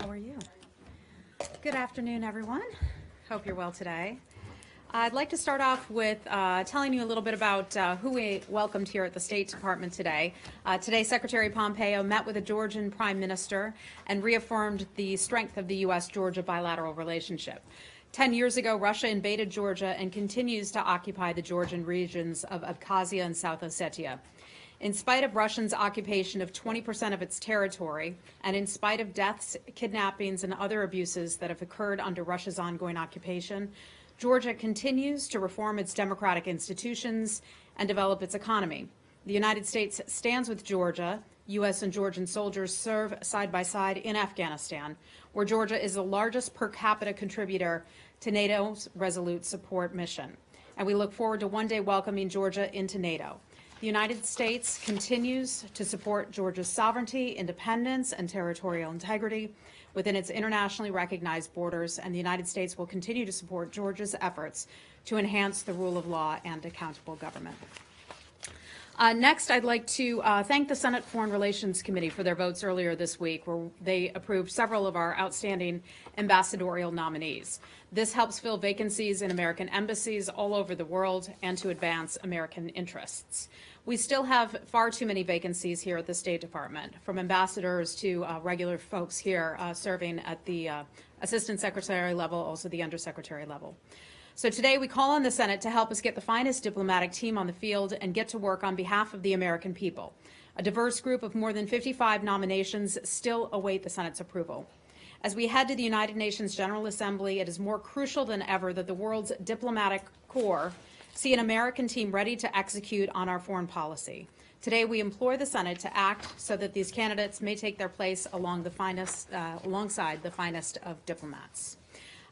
How are you? Good afternoon, everyone. Hope you're well today. I'd like to start off with telling you a little bit about who we welcomed here at the State Department today. Today, Secretary Pompeo met with the Georgian Prime Minister and reaffirmed the strength of the U.S.-Georgia bilateral relationship. 10 years ago, Russia invaded Georgia and continues to occupy the Georgian regions of Abkhazia and South Ossetia. In spite of Russia's occupation of 20% of its territory, and in spite of deaths, kidnappings, and other abuses that have occurred under Russia's ongoing occupation, Georgia continues to reform its democratic institutions and develop its economy. The United States stands with Georgia. U.S. and Georgian soldiers serve side by side in Afghanistan, where Georgia is the largest per capita contributor to NATO's Resolute Support mission. And we look forward to one day welcoming Georgia into NATO. The United States continues to support Georgia's sovereignty, independence, and territorial integrity within its internationally recognized borders, and the United States will continue to support Georgia's efforts to enhance the rule of law and accountable government. Next, I'd like to thank the Senate Foreign Relations Committee for their votes earlier this week, where they approved several of our outstanding ambassadorial nominees. This helps fill vacancies in American embassies all over the world and to advance American interests. We still have far too many vacancies here at the State Department, from ambassadors to regular folks here serving at the Assistant Secretary level, also the Undersecretary level. So today we call on the Senate to help us get the finest diplomatic team on the field and get to work on behalf of the American people. A diverse group of more than 55 nominations still await the Senate's approval. As we head to the United Nations General Assembly, it is more crucial than ever that the world's diplomatic corps see an American team ready to execute on our foreign policy. Today we implore the Senate to act so that these candidates may take their place alongside the finest of diplomats.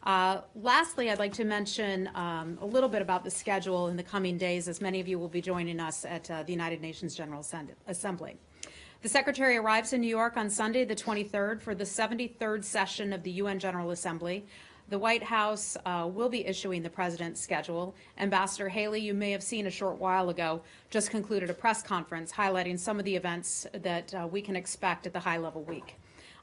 Lastly, I'd like to mention a little bit about the schedule in the coming days, as many of you will be joining us at the United Nations General Assembly. The Secretary arrives in New York on Sunday, the 23rd, for the 73rd session of the UN General Assembly. The White House will be issuing the President's schedule. Ambassador Haley, you may have seen a short while ago, just concluded a press conference highlighting some of the events that we can expect at the high-level week.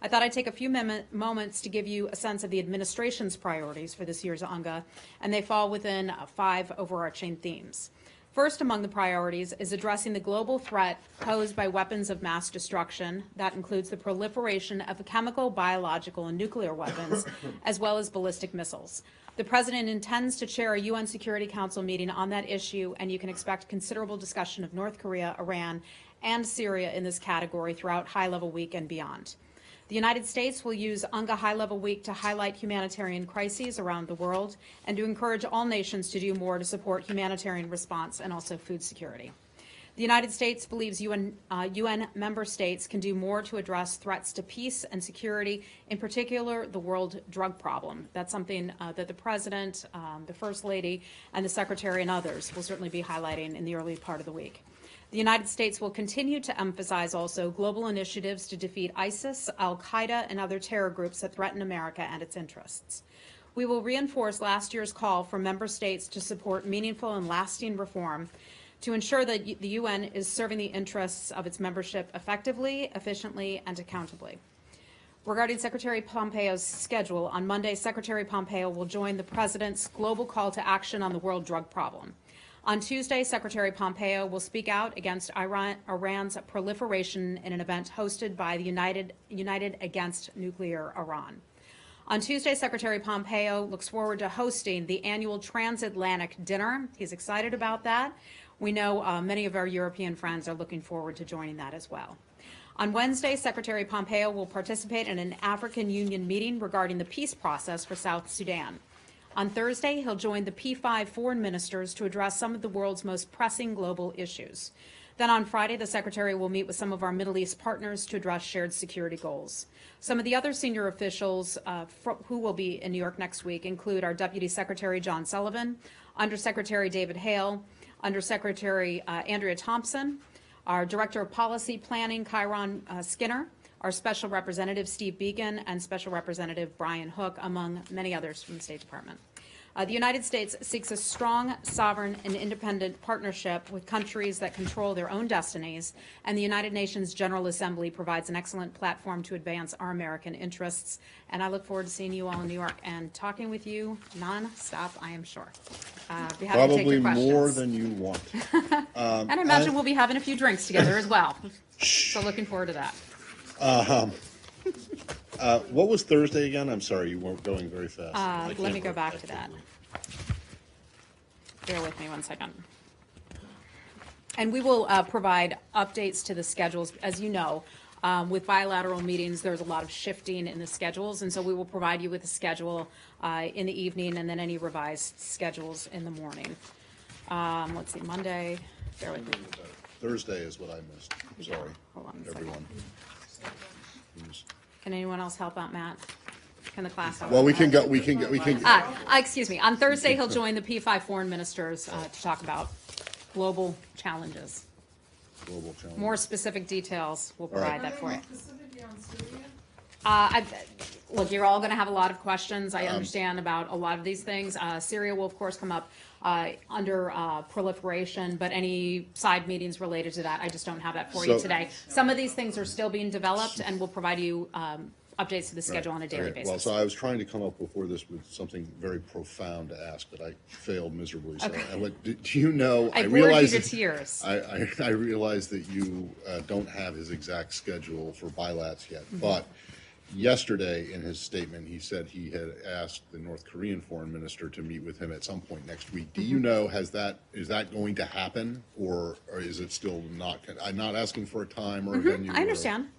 I thought I'd take a few moments to give you a sense of the administration's priorities for this year's UNGA, and they fall within 5 overarching themes. First among the priorities is addressing the global threat posed by weapons of mass destruction. That includes the proliferation of chemical, biological, and nuclear weapons, as well as ballistic missiles. The President intends to chair a UN Security Council meeting on that issue, and you can expect considerable discussion of North Korea, Iran, and Syria in this category throughout high-level week and beyond. The United States will use UNGA High-Level Week to highlight humanitarian crises around the world and to encourage all nations to do more to support humanitarian response and also food security. The United States believes UN member states can do more to address threats to peace and security, in particular the world drug problem. That's something that the President, the First Lady, and the Secretary and others will certainly be highlighting in the early part of the week. The United States will continue to emphasize also global initiatives to defeat ISIS, al-Qaeda, and other terror groups that threaten America and its interests. We will reinforce last year's call for member states to support meaningful and lasting reform to ensure that the UN is serving the interests of its membership effectively, efficiently, and accountably. Regarding Secretary Pompeo's schedule, on Monday, Secretary Pompeo will join the President's global call to action on the world drug problem. On Tuesday, Secretary Pompeo will speak out against Iran's proliferation in an event hosted by the United Against Nuclear Iran. On Tuesday, Secretary Pompeo looks forward to hosting the annual Transatlantic Dinner. He's excited about that. We know many of our European friends are looking forward to joining that as well. On Wednesday, Secretary Pompeo will participate in an African Union meeting regarding the peace process for South Sudan. On Thursday, he'll join the P5 foreign ministers to address some of the world's most pressing global issues. Then on Friday, the Secretary will meet with some of our Middle East partners to address shared security goals. Some of the other senior officials who will be in New York next week include our Deputy Secretary John Sullivan, Undersecretary David Hale, Undersecretary Andrea Thompson, our Director of Policy Planning, Chiron Skinner, our Special Representative Steve Beacon, and Special Representative Brian Hook, among many others from the State Department. The United States seeks a strong, sovereign, and independent partnership with countries that control their own destinies, and the United Nations General Assembly provides an excellent platform to advance our American interests. And I look forward to seeing you all in New York and talking with you non-stop, I am sure. Be happy to take Probably your questions. more than you want. And I imagine we'll be having a few drinks together as well. So looking forward to that. What was Thursday again? I'm sorry, you weren't going very fast. Let me go back to that. Bear with me 1 second. And we will provide updates to the schedules. As you know, with bilateral meetings, there's a lot of shifting in the schedules, and so we will provide you with a schedule in the evening and then any revised schedules in the morning. Let's see, Monday, bear with me. Thursday is what I missed. I'm sorry, Hold on a second. everyone. Can anyone else help out, Matt? Can the class help? Well, we can go. Excuse me. On Thursday, he'll join the P5 foreign ministers to talk about global challenges. Global challenge. More specific details, we'll provide that for you. Specifically on Syria? Look, you're all going to have a lot of questions. I understand about a lot of these things. Syria will, of course, come up under proliferation, but any side meetings related to that, I just don't have that for you today. Some of these things are still being developed, and we'll provide you updates to the schedule on a daily basis. Well, so I was trying to come up before this with something very profound to ask, but I failed miserably. So, do you know? I realize you to tears. I realize that you don't have his exact schedule for bilats yet, but yesterday in his statement, he said he had asked the North Korean foreign minister to meet with him at some point next week. Do you know, is that going to happen, or is it still not? I'm not asking for a time or a venue. I understand.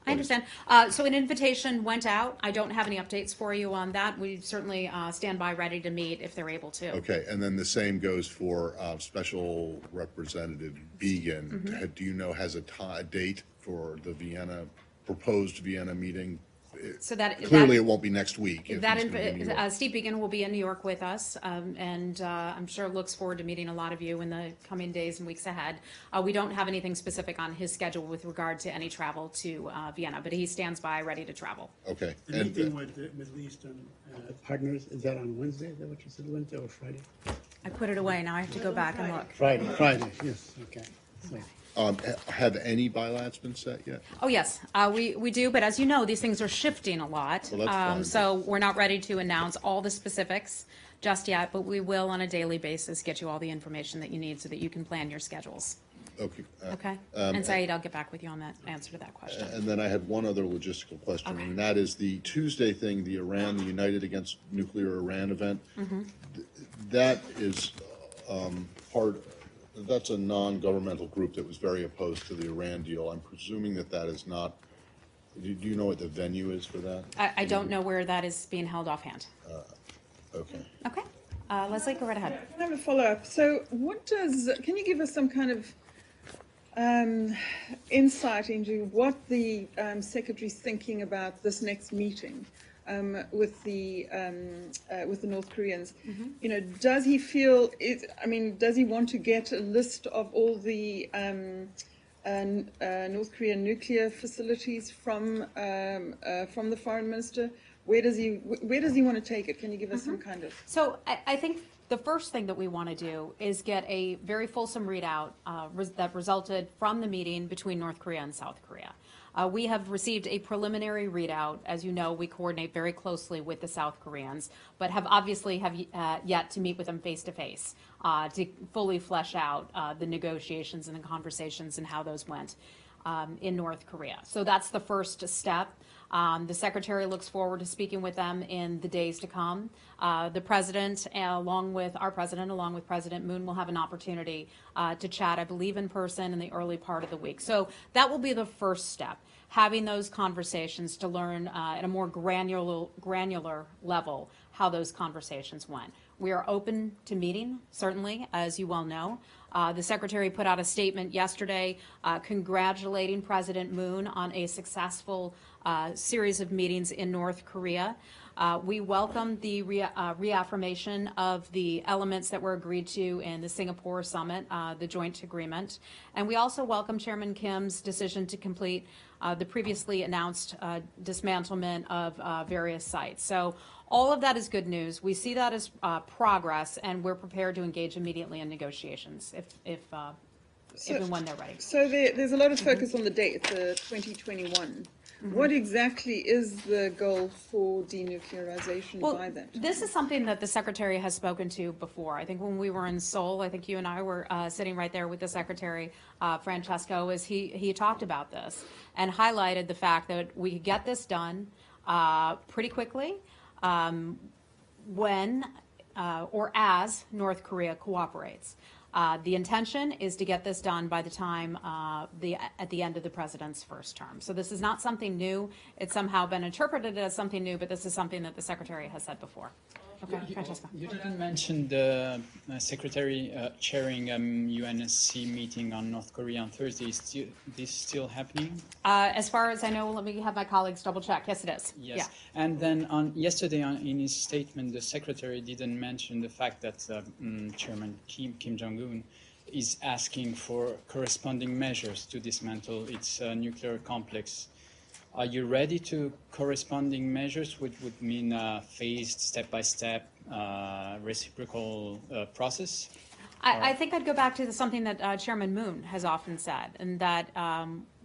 So an invitation went out. I don't have any updates for you on that. We certainly stand by ready to meet if they're able to. Okay, and then the same goes for Special Representative Began. Do you know, has a date for the proposed Vienna meeting? So that clearly it won't be next week. Steve Began will be in New York with us, and I'm sure looks forward to meeting a lot of you in the coming days and weeks ahead. We don't have anything specific on his schedule with regard to any travel to Vienna, but he stands by ready to travel. Okay. The meeting with the Middle Eastern partners, is that on Wednesday? Is that what you said, Wednesday or Friday? I put it away. Now I have to go back and look. Friday, yes, okay. So, have any bilats been set yet? Oh, yes, we do, but as you know, these things are shifting a lot. Well, that's fine. So we're not ready to announce all the specifics just yet, but we will on a daily basis get you all the information that you need so that you can plan your schedules. Okay. Okay? And Saeed, I'll get back with you on that answer to that question. And then I had one other logistical question, and that is the Tuesday thing, the United Against Nuclear Iran event. That is that's a non-governmental group that was very opposed to the Iran deal. I'm presuming that is not. Do you know what the venue is for that? I don't know where that is being held offhand. Okay. Okay. Leslie, go right ahead. I have a follow-up. So can you give us some kind of insight into what the Secretary's thinking about this next meeting with the North Koreans? You know, does he feel does he want to get a list of all the North Korean nuclear facilities from the foreign minister? Where does he want to take it? Can you give us some kind of? So I think the first thing that we want to do is get a very fulsome readout that resulted from the meeting between North Korea and South Korea. We have received a preliminary readout. As you know, we coordinate very closely with the South Koreans, but have yet to meet with them face to face to fully flesh out the negotiations and the conversations and how those went in North Korea. So that's the first step. The Secretary looks forward to speaking with them in the days to come. The President, along with President Moon, will have an opportunity to chat, I believe, in person in the early part of the week. So that will be the first step, having those conversations to learn at a more granular level how those conversations went. We are open to meeting, certainly, as you well know. The Secretary put out a statement yesterday congratulating President Moon on a successful series of meetings in North Korea. We welcome the reaffirmation of the elements that were agreed to in the Singapore summit, the joint agreement. And we also welcome Chairman Kim's decision to complete the previously announced dismantlement of various sites. So All of that is good news. We see that as progress, and we're prepared to engage immediately in negotiations if and when they're ready. So there's a lot of focus on the date, the 2021. What exactly is the goal for denuclearization by that? This is something that the Secretary has spoken to before. I think when we were in Seoul, I think you and I were sitting right there with the Secretary, Francesco, as he talked about this and highlighted the fact that we could get this done pretty quickly when or as North Korea cooperates. The intention is to get this done by the time at the end of the president's first term. So this is not something new. It's somehow been interpreted as something new, but this is something that the Secretary has said before. Okay, Francesca. You didn't mention the Secretary chairing UNSC meeting on North Korea on Thursday. Is this still happening? As far as I know, let me have my colleagues double check. Yes, it is. Yes. Yeah. And then yesterday in his statement, the Secretary didn't mention the fact that Chairman Kim Jong-un is asking for corresponding measures to dismantle its nuclear complex. Are you ready to corresponding measures, which would mean a phased, step-by-step, reciprocal process? I think I'd go back to something that Chairman Moon has often said, and that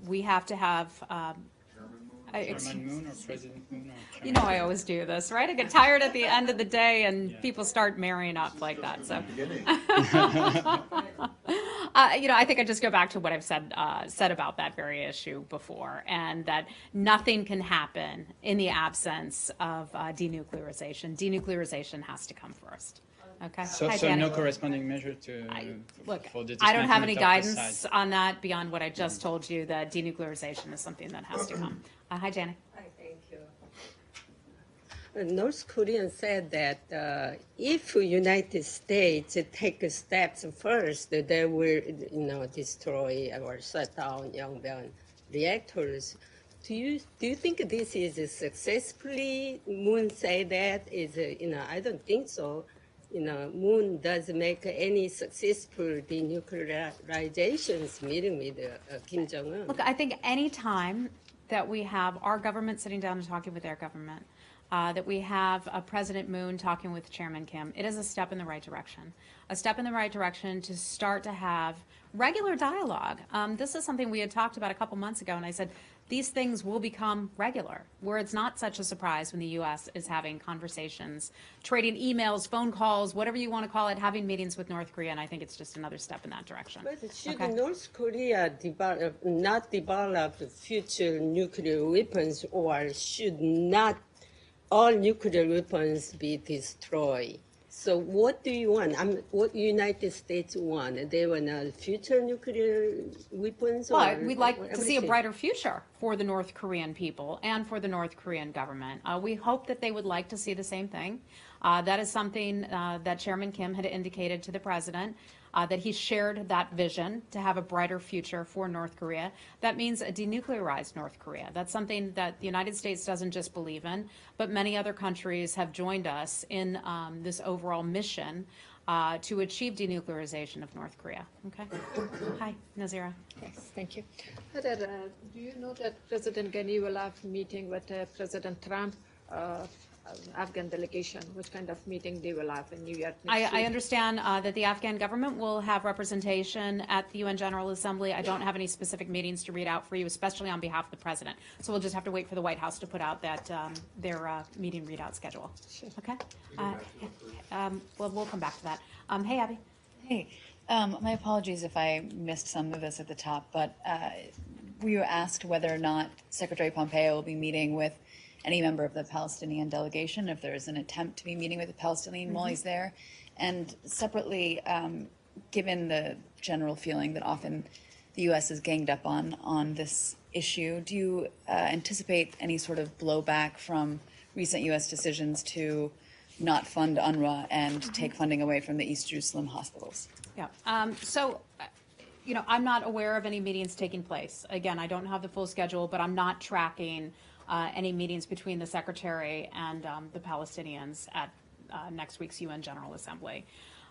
we have to have. Chairman Moon or President Moon? Or You know I always do this, right? I get tired at the end of the day, and people start marrying up like that. So, I think I just go back to what I've said about that very issue before, and that nothing can happen in the absence of denuclearization. Denuclearization has to come first. Okay. So Danny. no corresponding measure for the I don't have any dismantling of the guidance site. on that beyond what I just told you, that denuclearization is something that has to come. Hi, Janet. Hi, thank you. North Korea said that if United States take steps first, they will, destroy or shut down Yongbyon reactors. Do you think this is successfully? Moon say that is, I don't think so. Moon doesn't make any successful denuclearizations meeting with Kim Jong-un. Look, I think any time that we have our government sitting down and talking with their government, that we have President Moon talking with Chairman Kim, it is a step in the right direction. A step in the right direction to start to have regular dialogue. This is something we had talked about a couple months ago, and I said these things will become regular, where it's not such a surprise when the U.S. is having conversations, trading emails, phone calls, whatever you want to call it, having meetings with North Korea, and I think it's just another step in that direction. But should North Korea not develop future nuclear weapons, or should not all nuclear weapons be destroyed? So what do you want? What United States want? They want future nuclear weapons? Well, we'd like to see a everything? brighter future for the North Korean people and for the North Korean government. We hope that they would like to see the same thing. That is something that Chairman Kim had indicated to the president, that he shared that vision to have a brighter future for North Korea. That means a denuclearized North Korea. That's something that the United States doesn't just believe in, but many other countries have joined us in this overall mission to achieve denuclearization of North Korea. Okay. Hi, Nazira. Yes, thank you. Do you know that President Ghani will have a meeting with President Trump, Afghan delegation? Which kind of meeting they will have in New York next I week? understand that the Afghan government will have representation at the UN General Assembly. I don't have any specific meetings to read out for you, especially on behalf of the president. So we'll just have to wait for the White House to put out that their meeting readout schedule. Sure. Okay. Well, we'll come back to that. Hey, Abby. Hey, my apologies if I missed some of this at the top, but we were asked whether or not Secretary Pompeo will be meeting with any member of the Palestinian delegation, if there is an attempt to be meeting with a Palestinian while he's there. And separately, given the general feeling that often the U.S. is ganged up on this issue, do you anticipate any sort of blowback from recent U.S. decisions to not fund UNRWA and take funding away from the East Jerusalem hospitals? Yeah. I'm not aware of any meetings taking place. Again, I don't have the full schedule, but I'm not tracking any meetings between the Secretary and the Palestinians at next week's UN General Assembly.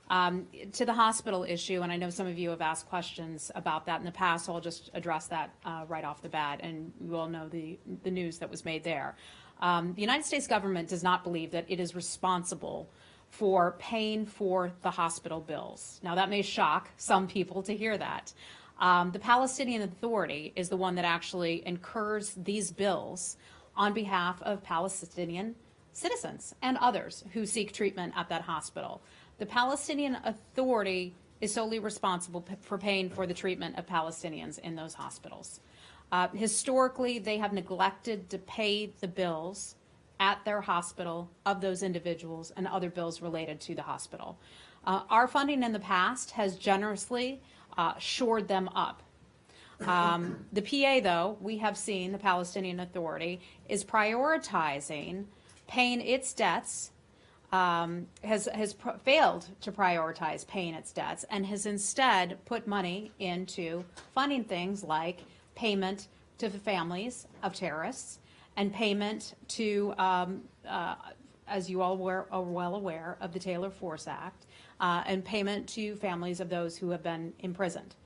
To the hospital issue, and I know some of you have asked questions about that in the past, so I'll just address that right off the bat, and you all know the news that was made there. The United States government does not believe that it is responsible for paying for the hospital bills. Now, that may shock some people to hear that. The Palestinian Authority is the one that actually incurs these bills on behalf of Palestinian citizens and others who seek treatment at that hospital. The Palestinian Authority is solely responsible for paying for the treatment of Palestinians in those hospitals. Historically, they have neglected to pay the bills at their hospital of those individuals and other bills related to the hospital. Our funding in the past has generously shored them up. The PA, though, we have seen the Palestinian Authority is prioritizing paying its debts, has failed to prioritize paying its debts, and has instead put money into funding things like payment to the families of terrorists and payment to, as you all are well aware, of the Taylor Force Act, and payment to families of those who have been imprisoned.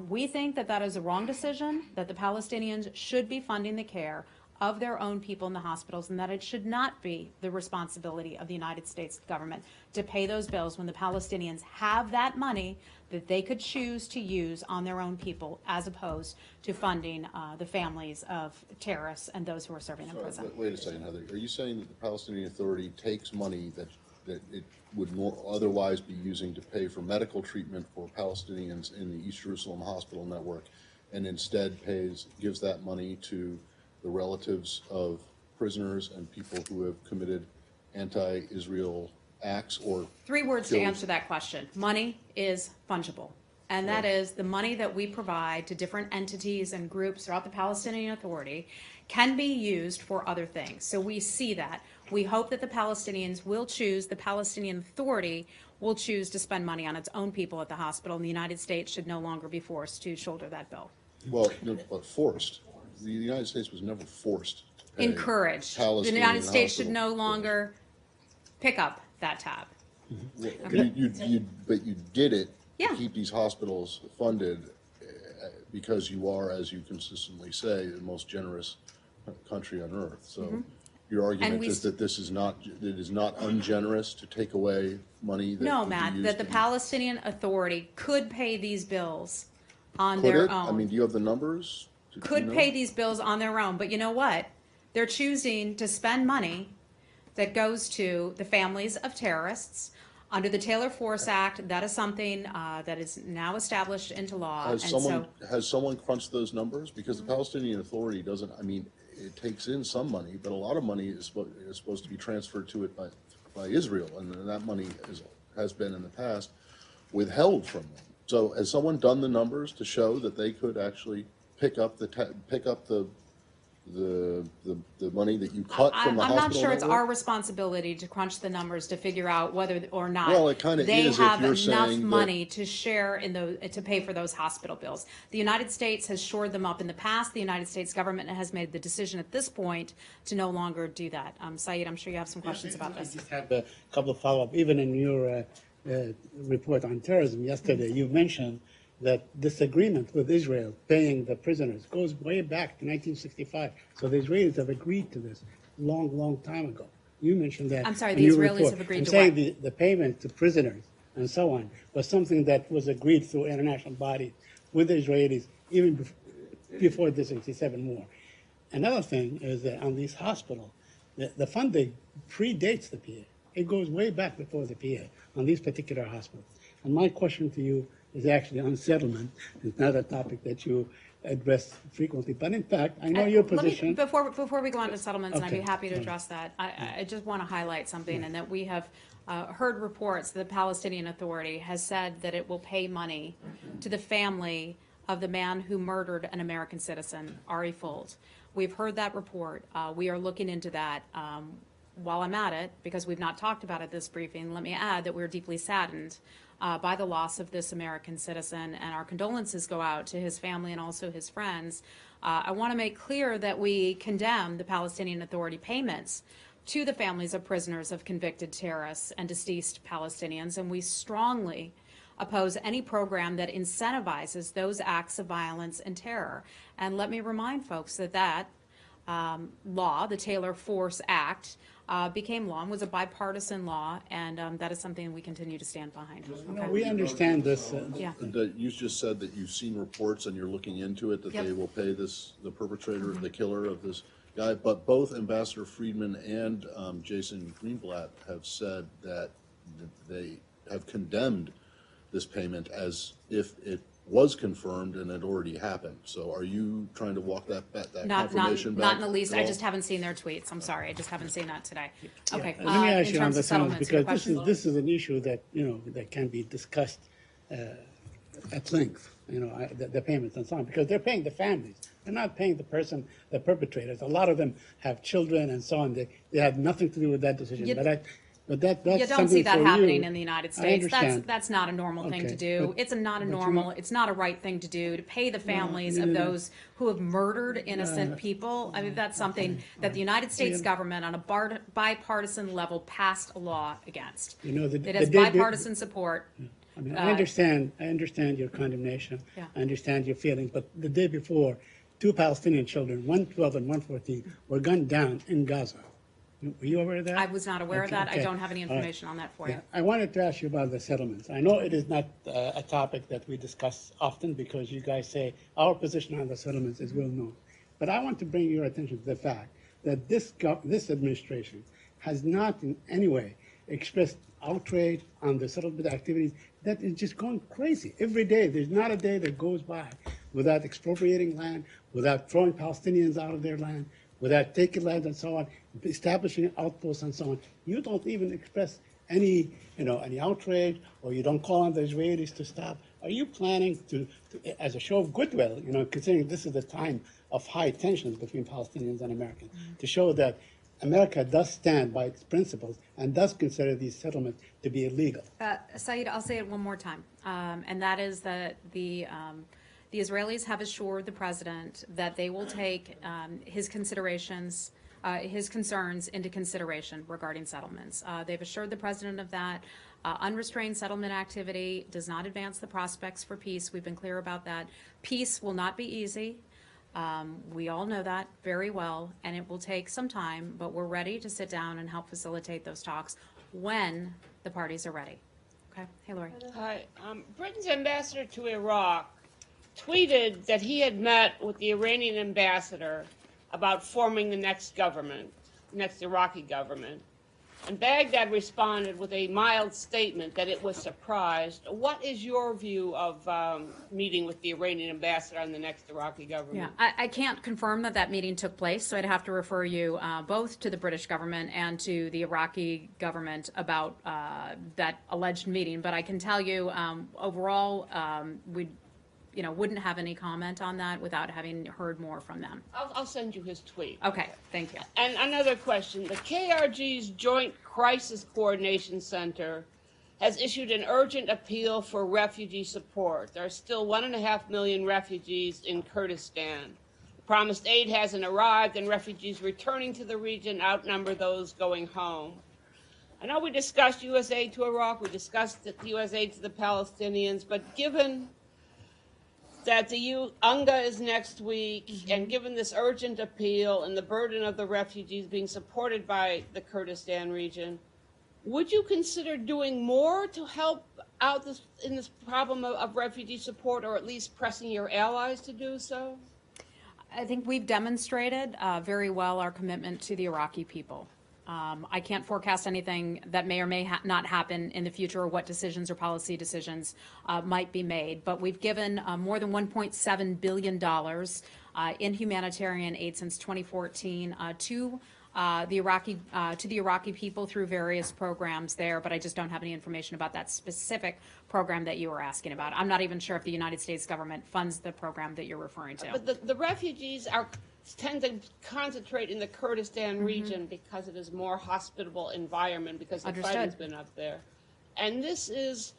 We think that that is a wrong decision, that the Palestinians should be funding the care of their own people in the hospitals, and that it should not be the responsibility of the United States government to pay those bills when the Palestinians have that money that they could choose to use on their own people, as opposed to funding the families of terrorists and those who are serving in prison. Wait a second, Heather. Are you saying that the Palestinian Authority takes money that it would otherwise be using to pay for medical treatment for Palestinians in the East Jerusalem hospital network, and instead gives that money to the relatives of prisoners and people who have committed anti-Israel acts or 3 words to answer that question. Money is fungible. And that is the money that we provide to different entities and groups throughout the Palestinian Authority can be used for other things. So we see that. We hope that the Palestinians will choose, the Palestinian Authority will choose to spend money on its own people at the hospital, and the United States should no longer be forced to shoulder that bill. Well, no, but forced. The United States was never forced to pay Encouraged. The Palestinian United States should hospital no longer pick up that tab. But you did it Yeah. to keep these hospitals funded because you are, as you consistently say, the most generous country on earth. So your argument is that this is not, it is not ungenerous to take away money that No, would be Matt, used that the in- Palestinian Authority could pay these bills on Could their it? own. I mean, do you have the numbers? Do you Could know? pay these bills on their own, but you know what? They're choosing to spend money that goes to the families of terrorists under the Taylor Force Act. That is something that is now established into law. Has someone crunched those numbers? Because the Palestinian Authority doesn't, I mean, it takes in some money, but a lot of money is supposed to be transferred to it by Israel, and that money has been in the past withheld from them. So has someone done the numbers to show that they could actually pick up the money that you cut from the hospital I'm not sure it's network? our responsibility to crunch the numbers to figure out whether or not Well, it kinda they is if have you're enough saying that- money to share in to pay for those hospital bills. The United States has shored them up in the past. The United States government has made the decision at this point to no longer do that. Saeed, I'm sure you have some questions about I this. just have a couple of follow-up. Even in your report on terrorism yesterday, you mentioned that this agreement with Israel paying the prisoners goes way back to 1965. So the Israelis have agreed to this long time ago. You mentioned that. I'm sorry, in the your Israelis report. have agreed I'm to saying what? the payment to prisoners and so on was something that was agreed through international bodies with the Israelis even before the 67 war. Another thing is that on these hospitals, the funding predates the PA. It goes way back before the PA on these particular hospitals. And my question to you is actually on settlement. It's not a topic that you address frequently, but in fact, I know your position. Before we go on to settlements, and I'd be Okay. happy to address that, I just want to highlight something, and that we have heard reports that the Palestinian Authority has said that it will pay money to the family of the man who murdered an American citizen, Ari Fold. We've heard that report. We are looking into that. While I'm at it, because we've not talked about it this briefing, let me add that we're deeply saddened by the loss of this American citizen, and our condolences go out to his family and also his friends. I want to make clear that we condemn the Palestinian Authority payments to the families of prisoners of convicted terrorists and deceased Palestinians, and we strongly oppose any program that incentivizes those acts of violence and terror. And let me remind folks that law, the Taylor Force Act, became law and was a bipartisan law, and that is something we continue to stand behind. No, we understand this. Yeah. That you just said that you've seen reports and you're looking into it, that Yep. they will pay the perpetrator, the killer of this guy. But both Ambassador Friedman and Jason Greenblatt have said that they have condemned this payment as if it was confirmed and had already happened. So are you trying to walk that confirmation back? Not in the least. at I all? just haven't seen their tweets. I'm sorry. I just haven't seen that today. Okay. Let me ask in you on terms the of settlements, settlements, your because question? this is an issue that, that can be discussed at length, the payments and so on, because they're paying the families. They're not paying the person, the perpetrators. A lot of them have children and so on. They have nothing to do with that decision. That's You don't something see that for happening you. in the United I States. understand. That's not a normal thing to Okay, do. but- It's not a but you normal. know- It's not a right thing to do to pay the families of those who have murdered innocent people. I mean, that's something that the United States government, on a bipartisan level, passed a law against. It has bipartisan support. I mean, I understand your condemnation. Yeah. I understand your feeling, but the day before, 2 Palestinian children, 112 and 114, were gunned down in Gaza. Were you aware of that? I was not aware of that. I okay. don't have any All right. information on that for you. Yeah. I wanted to ask you about the settlements. I know it is not a topic that we discuss often because you guys say our position on the settlements is well known. But I want to bring your attention to the fact that this administration has not in any way expressed outrage on the settlement activities that is just going crazy. Every day, there's not a day that goes by without expropriating land, without throwing Palestinians out of their land, without taking land and so on, establishing outposts and so on. You don't even express any outrage, or you don't call on the Israelis to stop. Are you planning to as a show of goodwill, considering this is the time of high tensions between Palestinians and Americans, to show that America does stand by its principles and does consider these settlements to be illegal? Saeed, I'll say it one more time, and that is that the Israelis have assured the president that they will take his concerns into consideration regarding settlements. They've assured the president of that. Unrestrained settlement activity does not advance the prospects for peace. We've been clear about that. Peace will not be easy. We all know that very well, and it will take some time, but we're ready to sit down and help facilitate those talks when the parties are ready. Okay? Hey, Lori. Hi. Britain's ambassador to Iraq tweeted that he had met with the Iranian ambassador about forming the next Iraqi government. And Baghdad responded with a mild statement that it was surprised. What is your view of meeting with the Iranian ambassador on the next Iraqi government? Yeah, I can't confirm that meeting took place, so I'd have to refer you both to the British government and to the Iraqi government about that alleged meeting. But I can tell you, overall, we wouldn't have any comment on that without having heard more from them. I'll send you his tweet. Okay, thank you. And another question. The KRG's Joint Crisis Coordination Center has issued an urgent appeal for refugee support. There are still 1.5 million refugees in Kurdistan. The promised aid hasn't arrived, and refugees returning to the region outnumber those going home. I know we discussed U.S. aid to Iraq, we discussed the U.S. aid to the Palestinians, but given that the UNGA is next week, and given this urgent appeal and the burden of the refugees being supported by the Kurdistan region, would you consider doing more to help out in this problem of refugee support, or at least pressing your allies to do so? I think we've demonstrated very well our commitment to the Iraqi people. I can't forecast anything that may or may not happen in the future, or what decisions or policy decisions might be made. But we've given more than $1.7 billion in humanitarian aid since 2014 to the Iraqi people through various programs there. But I just don't have any information about that specific program that you were asking about. I'm not even sure if the United States government funds the program that you're referring to. But the refugees tend to concentrate in the Kurdistan region because it is a more hospitable environment, because the fighting's been up there. And this is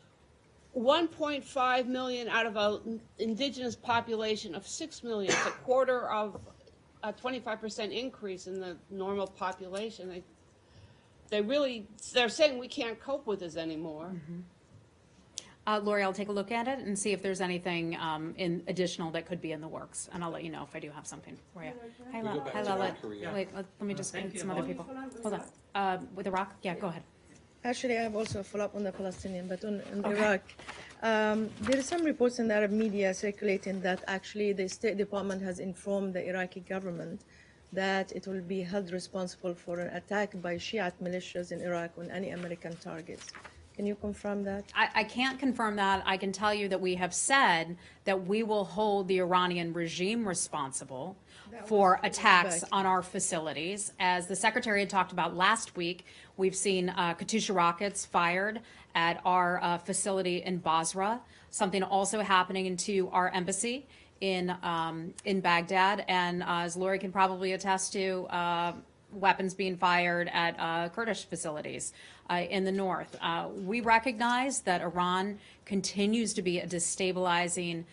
1.5 million out of an indigenous population of 6 million. It's a quarter of a 25% increase in the normal population. they're saying we can't cope with this anymore. Lori, I'll take a look at it and see if there's anything in additional that could be in the works, and I'll let you know if I do have something for you. Hi, Lala. Wait, let me just get some other people. Hold on. With Iraq? Yeah, go ahead. Actually, I have also a follow-up on the Palestinian, but on Iraq. There are some reports in the Arab media circulating that actually the State Department has informed the Iraqi government that it will be held responsible for an attack by Shiite militias in Iraq on any American targets. Can you confirm that? I can't confirm that. I can tell you that we have said that we will hold the Iranian regime responsible for attacks on our facilities. As the Secretary had talked about last week, we've seen Katyusha rockets fired at our facility in Basra, something also happening into our embassy in Baghdad, and as Lori can probably attest to, weapons being fired at Kurdish facilities in the north. We recognize that Iran continues to be a destabilizing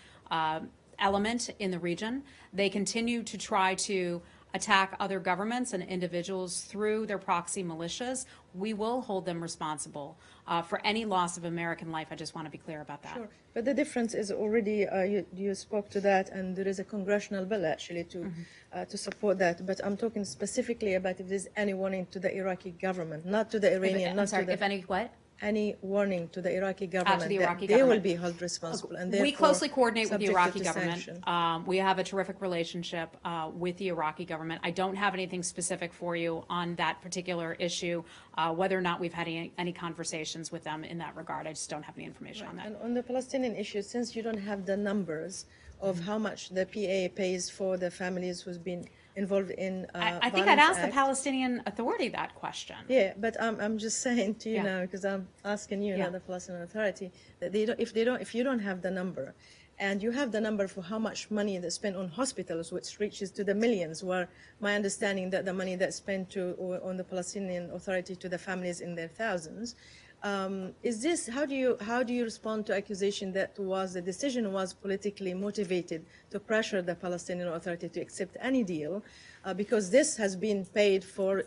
element in the region. They continue to try to attack other governments and individuals through their proxy militias. We will hold them responsible for any loss of American life. I just want to be clear about that. Sure. But the difference is already, you spoke to that, and there is a congressional bill actually to support that. But I'm talking specifically about if there's any warning to the Iraqi government, not to the Iranian, not to the... If any what? Any warning to the Iraqi government the that Iraqi they government. will be held responsible. And We closely coordinate with the Iraqi to government. sanction. We have a terrific relationship with the Iraqi government. I don't have anything specific for you on that particular issue, whether or not we've had any conversations with them in that regard. I just don't have any information on that. And on the Palestinian issue, since you don't have the numbers of how much the PA pays for the families who's been involved in I think I'd ask the Palestinian Authority that question. Yeah, but I'm just saying to you now, because I'm asking you, Yeah. not the Palestinian Authority, that if you don't have the number, and you have the number for how much money that's spent on hospitals, which reaches to the millions, where my understanding that the money that's spent on the Palestinian Authority to the families in their thousands, is this, how do you respond to accusation that the decision was politically motivated to pressure the Palestinian Authority to accept any deal, because this has been paid for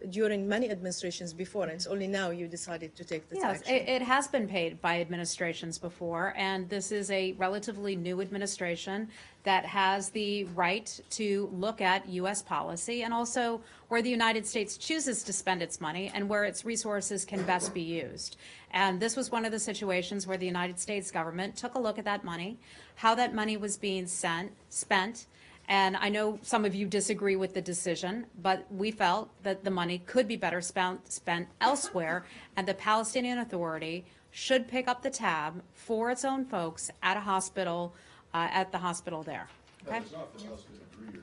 during many administrations before, and it's only now you decided to take this Yes, action? it has been paid by administrations before, and this is a relatively new administration that has the right to look at U.S. policy and also where the United States chooses to spend its money and where its resources can best be used. And this was one of the situations where the United States government took a look at that money, how that money was being spent. And I know some of you disagree with the decision, but we felt that the money could be better spent elsewhere, and the Palestinian Authority should pick up the tab for its own folks at a hospital, at the hospital there. Okay? It's not for us to agree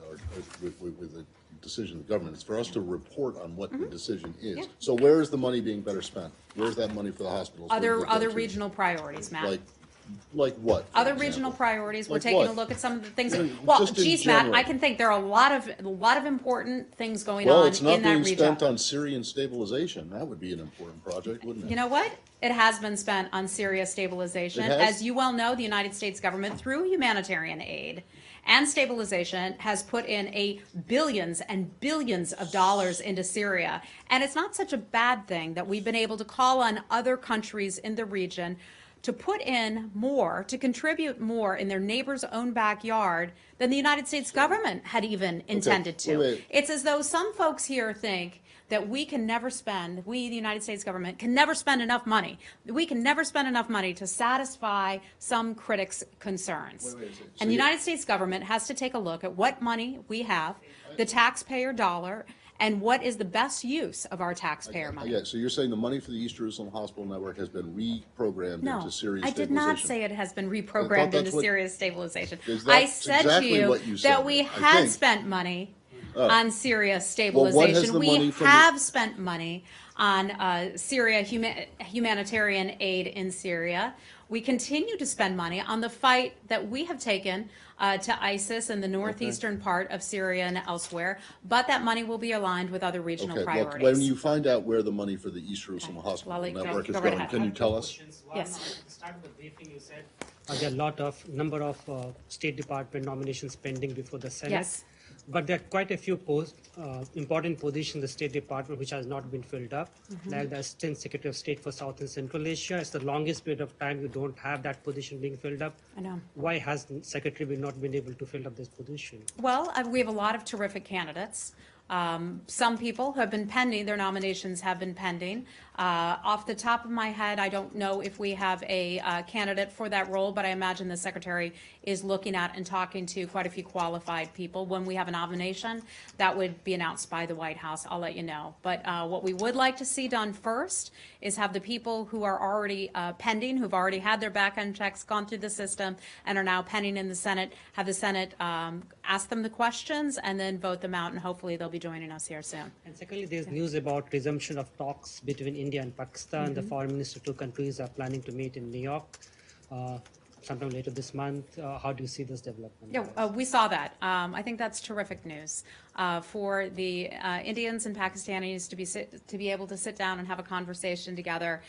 or disagree with the decision of the government. It's for us to report on what the decision is. Yeah. So where is the money being better spent? Where's that money for the hospitals? Other regional priorities, Matt. Like what? for Other example? regional priorities, we're Like taking a what? look at some of the things. Just Well, in geez, Matt, general. I can think there are a lot of important things going Well, on it's not in that being region. spent on Syrian stabilization. That would be an important project, wouldn't it? You know what? It has been spent on Syria stabilization. It has? As you well know, the United States government, through humanitarian aid and stabilization, has put in billions and billions of dollars into Syria. And it's not such a bad thing that we've been able to call on other countries in the region to put in more, to contribute more in their neighbor's own backyard than the United States government had even intended to. wait. It's as though some folks here think that we, the United States government, can never spend enough money. We can never spend enough money to satisfy some critics' concerns. And the United States government has to take a look at what money we have, the taxpayer dollar, and what is the best use of our taxpayer money. Yeah, so you're saying the money for the East Jerusalem Hospital Network has been reprogrammed No, into Syrian I stabilization? did not say it has been reprogrammed that's into what- Syria's stabilization. Is I that said exactly to you what you said, that we I had think. spent money on Syria Well, what has stabilization. the We money from the- have spent money on Syria, humanitarian aid in Syria. We continue to spend money on the fight that we have taken to ISIS in the northeastern part of Syria and elsewhere, but that money will be aligned with other regional Okay, look, priorities. when you find out where the money for the East Jerusalem Hospital Lali, Network go is right going, ahead. can you tell us? Yes. At the start of the briefing, you said there are a number of State Department nominations pending before the Senate. Yes. but there are quite a few important positions in the State Department which has not been filled up, like the Assistant Secretary of State for South and Central Asia. It's the longest period of time you don't have that position being filled up. I know. Why has the Secretary not been able to fill up this position? Well, we have a lot of terrific candidates. Some people have been pending, their nominations have been pending. Off the top of my head, I don't know if we have a candidate for that role, but I imagine the Secretary is looking at and talking to quite a few qualified people. When we have a nomination, that would be announced by the White House. I'll let you know. But what we would like to see done first is have the people who are already pending, who've already had their back-end checks, gone through the system, and are now pending in the Senate, have the Senate ask them the questions and then vote them out, and hopefully they'll be joining us here soon. And secondly, there's news about resumption of talks between India and Pakistan. The foreign minister, two countries are planning to meet in New York sometime later this month. How do you see this development? Yeah, we saw that. I think that's terrific news for the Indians and Pakistanis to be able to sit down and have a conversation together.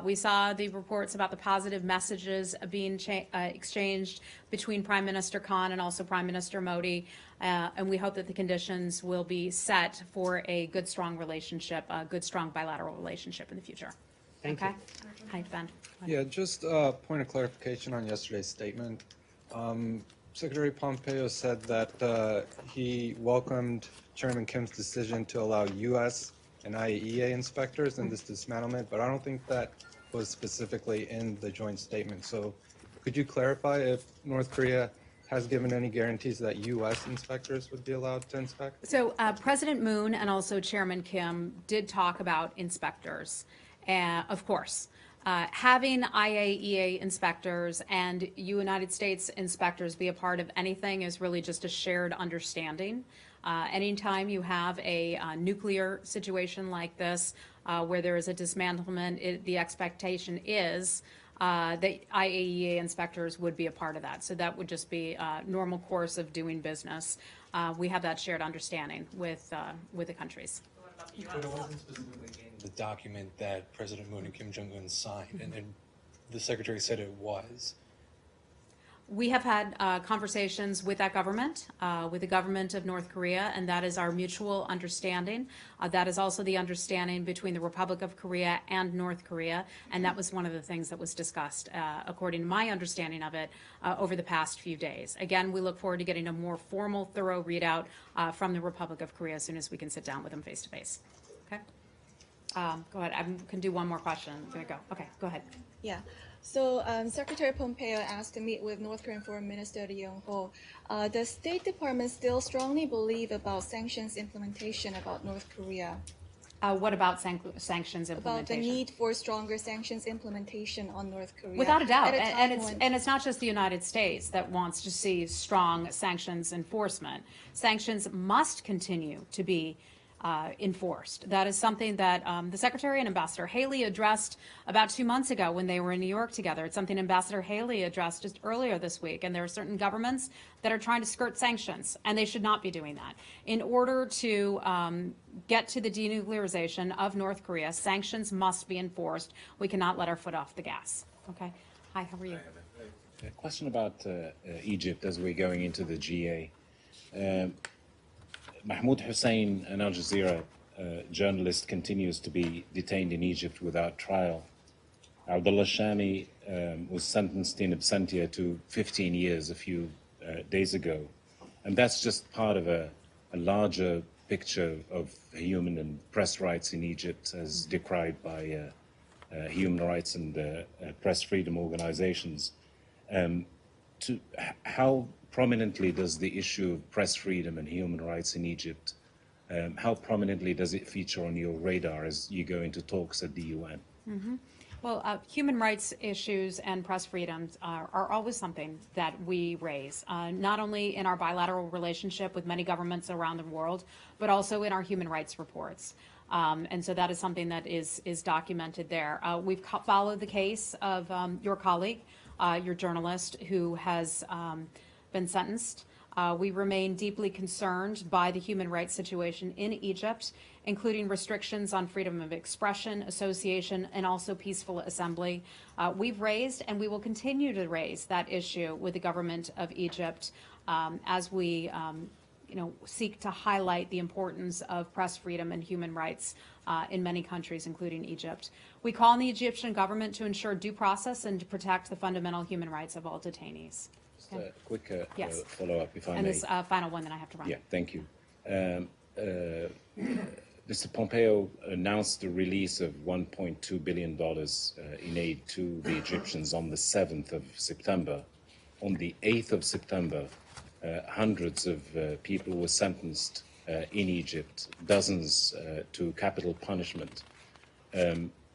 We saw the reports about the positive messages being exchanged between Prime Minister Khan and also Prime Minister Modi, and we hope that the conditions will be set for a good, strong relationship, a good, strong bilateral relationship in the future. Thank okay? you. Hi, Ben. Yeah, just a point of clarification on yesterday's statement. Secretary Pompeo said that he welcomed Chairman Kim's decision to allow U.S. and IAEA inspectors in this dismantlement, but I don't think that was specifically in the joint statement. So could you clarify if North Korea has given any guarantees that U.S. inspectors would be allowed to inspect? So President Moon and also Chairman Kim did talk about inspectors, of course. Having IAEA inspectors and United States inspectors be a part of anything is really just a shared understanding. Anytime you have a nuclear situation like this, where there is a dismantlement, the expectation is that IAEA inspectors would be a part of that. So that would just be a normal course of doing business. We have that shared understanding with the countries. But it wasn't specifically in the document that President Moon and Kim Jong-un signed, and the Secretary said it was. We have had conversations with that government, with the government of North Korea, and that is our mutual understanding. That is also the understanding between the Republic of Korea and North Korea, and that was one of the things that was discussed, according to my understanding of it, over the past few days. Again, we look forward to getting a more formal, thorough readout from the Republic of Korea as soon as we can sit down with them face to face. Okay? Go ahead. I can do one more question. There you go. Okay, go ahead. Yeah. So Secretary Pompeo asked to meet with North Korean Foreign Minister Lee Yong-ho. Does State Department still strongly believe about sanctions implementation about North Korea? What about sanctions implementation? About the need for stronger sanctions implementation on North Korea. Without a doubt, and it's not just the United States that wants to see strong sanctions enforcement. Sanctions must continue to be enforced. That is something that the Secretary and Ambassador Haley addressed about 2 months ago when they were in New York together. It's something Ambassador Haley addressed just earlier this week, and there are certain governments that are trying to skirt sanctions, and they should not be doing that. In order to get to the denuclearization of North Korea, sanctions must be enforced. We cannot let our foot off the gas. Okay. Hi, how are you? A question about Egypt as we're going into the GA. Mahmoud Hussein, an Al Jazeera journalist, continues to be detained in Egypt without trial. Abdullah Shami was sentenced in absentia to 15 years a few days ago. And that's just part of a larger picture of human and press rights in Egypt as decried by human rights and press freedom organizations. How prominently does the issue of press freedom and human rights in Egypt, how prominently does it feature on your radar as you go into talks at the UN? Mm-hmm. Well, human rights issues and press freedoms are always something that we raise, not only in our bilateral relationship with many governments around the world, but also in our human rights reports. And so that is something that is documented there. We've followed the case of your colleague, your journalist, who has been sentenced. We remain deeply concerned by the human rights situation in Egypt, including restrictions on freedom of expression, association, and also peaceful assembly. We've raised and we will continue to raise that issue with the government of Egypt as we seek to highlight the importance of press freedom and human rights in many countries, including Egypt. We call on the Egyptian government to ensure due process and to protect the fundamental human rights of all detainees. Just a quick Yes. follow-up, if I And may. this final one that I have to run. Yeah, thank you. Mr. Pompeo announced the release of $1.2 billion in aid to the Egyptians on the 7th of September. On the 8th of September, hundreds of people were sentenced in Egypt, dozens to capital punishment.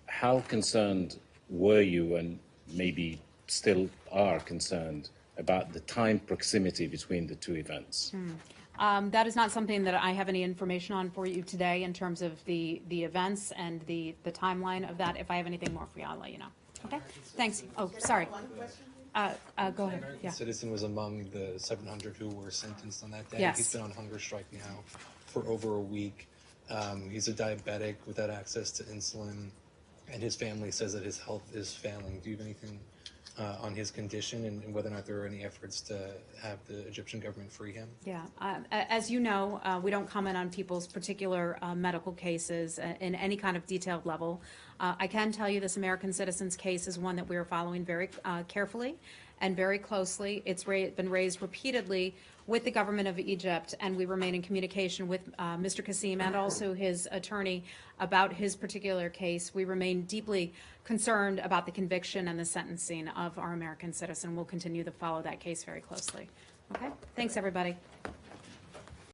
How concerned were you, and maybe still are concerned, about the time proximity between the two events? That is not something that I have any information on for you today in terms of the events and the timeline of that. If I have anything more for you, I'll let you know. Okay? Thanks. Oh, sorry. Go ahead. American Yeah. citizen was among the 700 who were sentenced on that day. Yes. He's been on hunger strike now for over a week. He's a diabetic without access to insulin, and his family says that his health is failing. Do you have anything on his condition and whether or not there are any efforts to have the Egyptian government free him? Yeah. As you know, we don't comment on people's particular medical cases in any kind of detailed level. I can tell you this American citizen's case is one that we are following very carefully and very closely. It's been raised repeatedly with the government of Egypt, and we remain in communication with Mr. Kassim and also his attorney about his particular case. We remain deeply concerned about the conviction and the sentencing of our American citizen. We'll continue to follow that case very closely. Okay? Thanks, everybody.